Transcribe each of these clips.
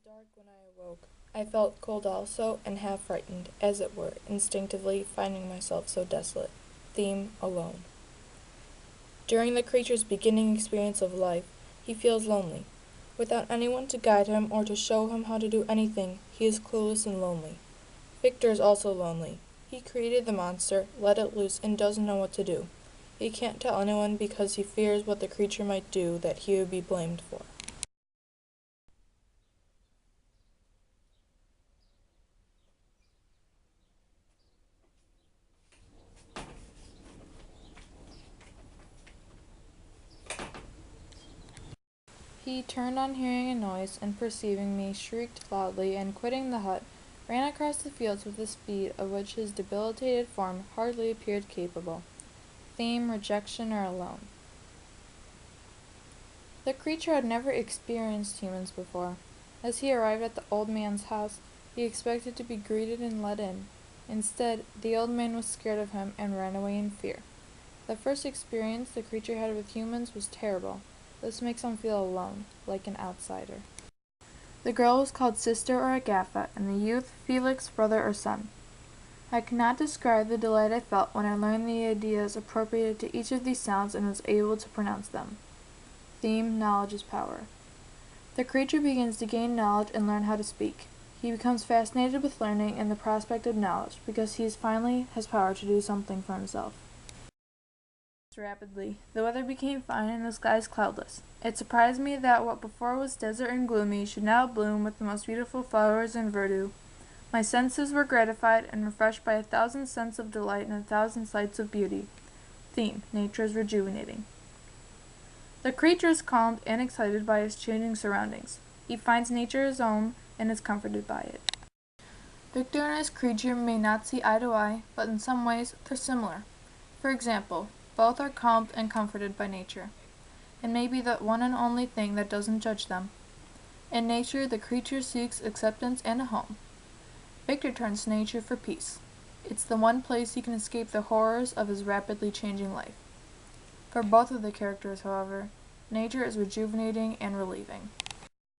dark when I awoke. I felt cold also, and half frightened, as it were, instinctively, finding myself so desolate. Theme: alone. During the creature's beginning experience of life, he feels lonely. Without anyone to guide him or to show him how to do anything, he is clueless and lonely. Victor is also lonely. He created the monster, let it loose, and doesn't know what to do. He can't tell anyone because he fears what the creature might do that he would be blamed for. He turned on hearing a noise, and perceiving me, shrieked loudly, and quitting the hut, ran across the fields with a speed of which his debilitated form hardly appeared capable. Theme: rejection or alone. The creature had never experienced humans before. As he arrived at the old man's house, he expected to be greeted and let in. Instead, the old man was scared of him and ran away in fear. The first experience the creature had with humans was terrible. This makes him feel alone, like an outsider. The girl was called Sister or Agatha, and the youth Felix, brother or son. I cannot describe the delight I felt when I learned the ideas appropriated to each of these sounds and was able to pronounce them. Theme: knowledge is power. The creature begins to gain knowledge and learn how to speak. He becomes fascinated with learning and the prospect of knowledge, because he finally has power to do something for himself. Rapidly. The weather became fine and the skies cloudless. It surprised me that what before was desert and gloomy should now bloom with the most beautiful flowers and verdure. My senses were gratified and refreshed by 1,000 scents of delight and 1,000 sights of beauty. Theme: nature is rejuvenating. The creature is calmed and excited by his changing surroundings. He finds nature his own and is comforted by it. Victor and his creature may not see eye to eye, but in some ways they're similar. For example, both are calmed and comforted by nature. It may be the one and only thing that doesn't judge them. In nature, the creature seeks acceptance and a home. Victor turns to nature for peace. It's the one place he can escape the horrors of his rapidly changing life. For both of the characters, however, nature is rejuvenating and relieving.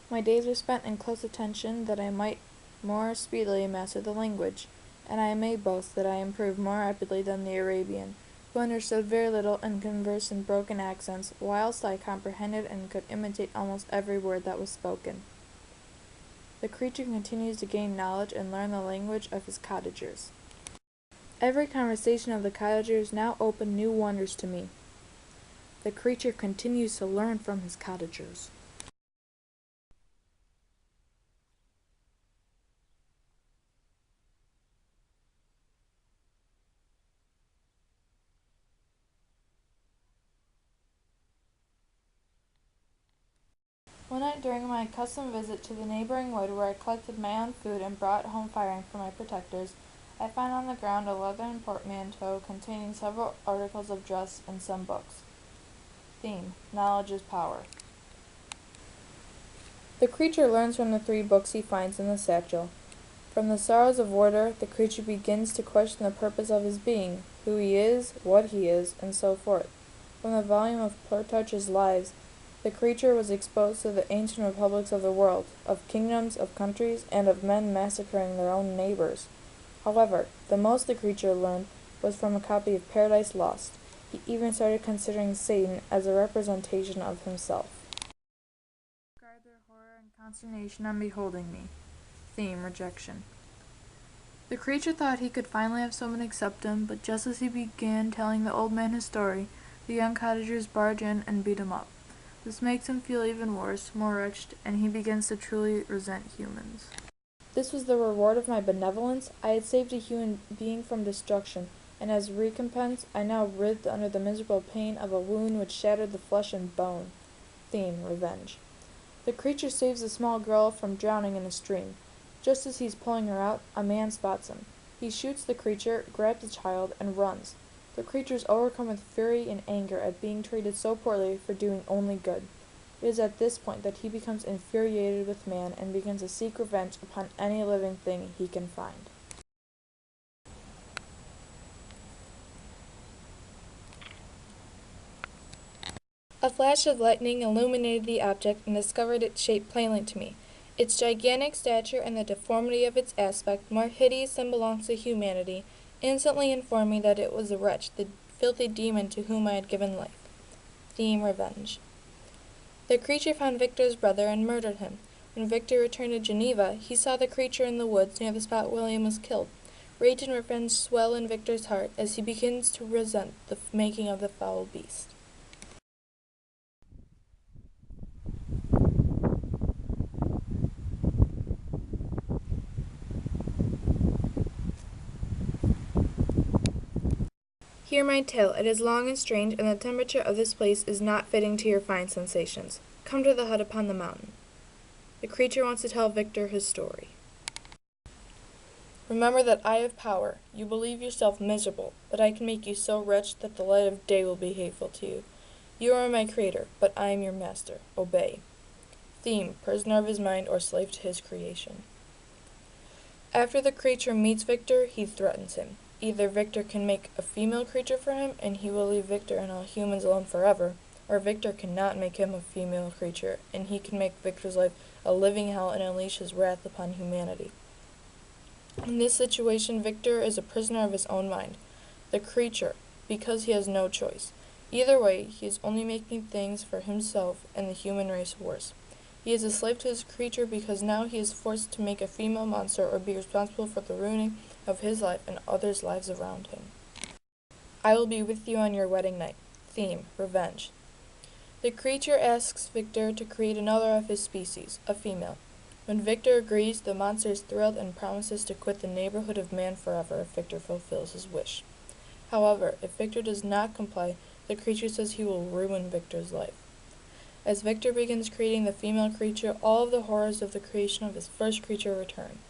My days were spent in close attention that I might more speedily master the language, and I may boast that I improved more rapidly than the Arabian, who understood very little and conversed in broken accents, whilst I comprehended and could imitate almost every word that was spoken. The creature continues to gain knowledge and learn the language of his cottagers. Every conversation of the cottagers now opened new wonders to me. The creature continues to learn from his cottagers. One night during my accustomed visit to the neighboring wood where I collected my own food and brought home firing for my protectors, I found on the ground a leathern portmanteau containing several articles of dress and some books. Theme: knowledge is power. The creature learns from the 3 books he finds in the satchel. From the sorrows of order, the creature begins to question the purpose of his being, who he is, what he is, and so forth. From the volume of Plutarch's Lives, the creature was exposed to the ancient republics of the world, of kingdoms, of countries, and of men massacring their own neighbors. However, the most the creature learned was from a copy of Paradise Lost. He even started considering Satan as a representation of himself. Describe their horror and consternation on beholding me. Theme: rejection. The creature thought he could finally have someone accept him, but just as he began telling the old man his story, the young cottagers barge in and beat him up. This makes him feel even worse, more wretched, and he begins to truly resent humans. This was the reward of my benevolence. I had saved a human being from destruction, and as recompense I now writhed under the miserable pain of a wound which shattered the flesh and bone. Theme: revenge. The creature saves a small girl from drowning in a stream. Just as he's pulling her out, a man spots him. He shoots the creature, grabs the child, and runs. The creature is overcome with fury and anger at being treated so poorly for doing only good. It is at this point that he becomes infuriated with man and begins to seek revenge upon any living thing he can find. A flash of lightning illuminated the object and discovered its shape plainly to me. its gigantic stature and the deformity of its aspect, more hideous than belongs to humanity, instantly informed me that it was the wretch, the filthy demon to whom I had given life. Theme: revenge. The creature found Victor's brother and murdered him. When Victor returned to Geneva, he saw the creature in the woods near the spot William was killed. Rage and revenge swell in Victor's heart as he begins to resent the making of the foul beast. Hear my tale. It is long and strange, and the temperature of this place is not fitting to your fine sensations. Come to the hut upon the mountain. The creature wants to tell Victor his story. Remember that I have power. You believe yourself miserable, but I can make you so rich that the light of day will be hateful to you. You are my creator, but I am your master. Obey. Theme: prisoner of his mind or slave to his creation. After the creature meets Victor, he threatens him. Either Victor can make a female creature for him, and he will leave Victor and all humans alone forever, or Victor cannot make him a female creature, and he can make Victor's life a living hell and unleash his wrath upon humanity. In this situation, Victor is a prisoner of his own mind, the creature, because he has no choice. Either way, he is only making things for himself and the human race worse. He is a slave to his creature because now he is forced to make a female monster or be responsible for the ruining of his life and others' lives around him. I will be with you on your wedding night. Theme: revenge. The creature asks Victor to create another of his species, a female. When Victor agrees, the monster is thrilled and promises to quit the neighborhood of man forever if Victor fulfills his wish. However, if Victor does not comply, the creature says he will ruin Victor's life. As Victor begins creating the female creature, all of the horrors of the creation of his first creature return.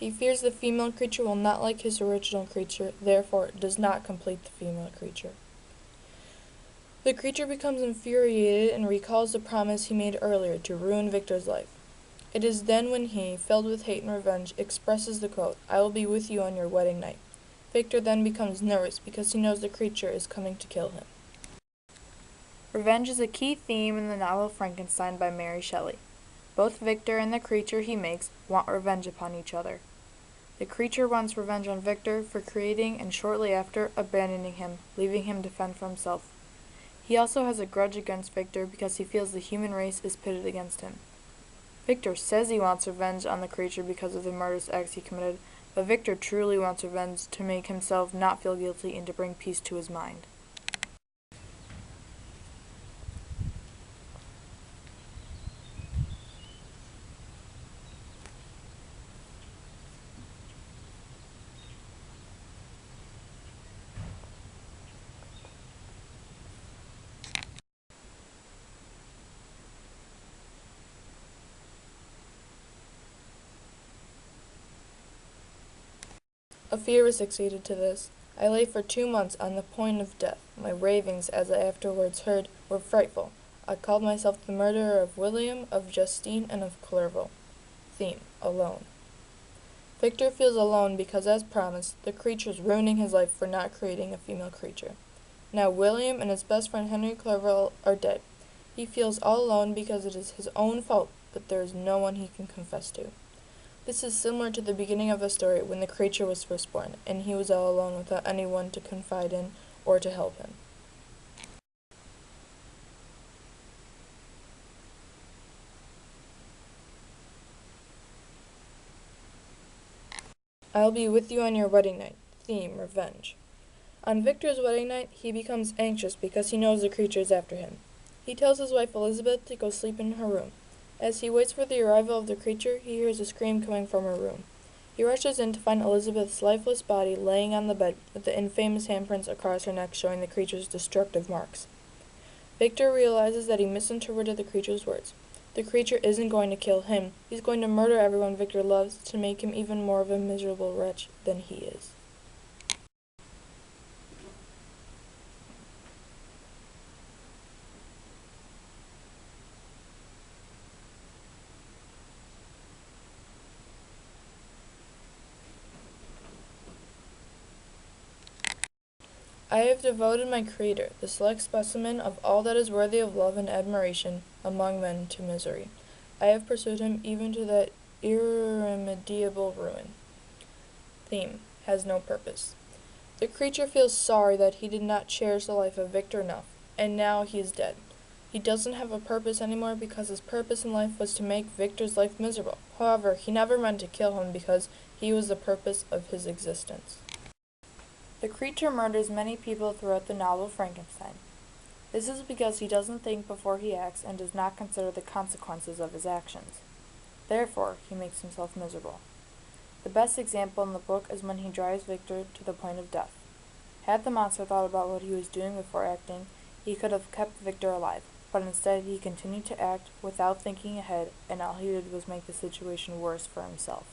He fears the female creature will not like his original creature, therefore does not complete the female creature. The creature becomes infuriated and recalls the promise he made earlier to ruin Victor's life. It is then when he, filled with hate and revenge, expresses the quote, "I will be with you on your wedding night." Victor then becomes nervous because he knows the creature is coming to kill him. Revenge is a key theme in the novel Frankenstein by Mary Shelley. Both Victor and the creature he makes want revenge upon each other. The creature wants revenge on Victor for creating and shortly after abandoning him, leaving him to fend for himself. He also has a grudge against Victor because he feels the human race is pitted against him. Victor says he wants revenge on the creature because of the murderous acts he committed, but Victor truly wants revenge to make himself not feel guilty and to bring peace to his mind. A fear succeeded to this. I lay for 2 months on the point of death. My ravings, as I afterwards heard, were frightful. I called myself the murderer of William, of Justine, and of Clerval. Theme: alone. Victor feels alone because, as promised, the creature is ruining his life for not creating a female creature. Now William and his best friend Henry Clerval are dead. He feels all alone because it is his own fault, but there is no one he can confess to. This is similar to the beginning of the story when the creature was first born, and he was all alone without anyone to confide in or to help him. I'll be with you on your wedding night. Theme: revenge. On Victor's wedding night, he becomes anxious because he knows the creature is after him. He tells his wife Elizabeth to go sleep in her room. As he waits for the arrival of the creature, he hears a scream coming from her room. He rushes in to find Elizabeth's lifeless body laying on the bed with the infamous handprints across her neck showing the creature's destructive marks. Victor realizes that he misinterpreted the creature's words. The creature isn't going to kill him. He's going to murder everyone Victor loves to make him even more of a miserable wretch than he is. I have devoted my Creator, the select specimen of all that is worthy of love and admiration, among men to misery. I have pursued him even to that irremediable ruin. Theme: has no purpose. The creature feels sorry that he did not cherish the life of Victor enough, and now he is dead. He doesn't have a purpose anymore because his purpose in life was to make Victor's life miserable. However, he never meant to kill him because he was the purpose of his existence. The creature murders many people throughout the novel Frankenstein. This is because he doesn't think before he acts and does not consider the consequences of his actions. Therefore, he makes himself miserable. The best example in the book is when he drives Victor to the point of death. Had the monster thought about what he was doing before acting, he could have kept Victor alive, but instead he continued to act without thinking ahead, and all he did was make the situation worse for himself.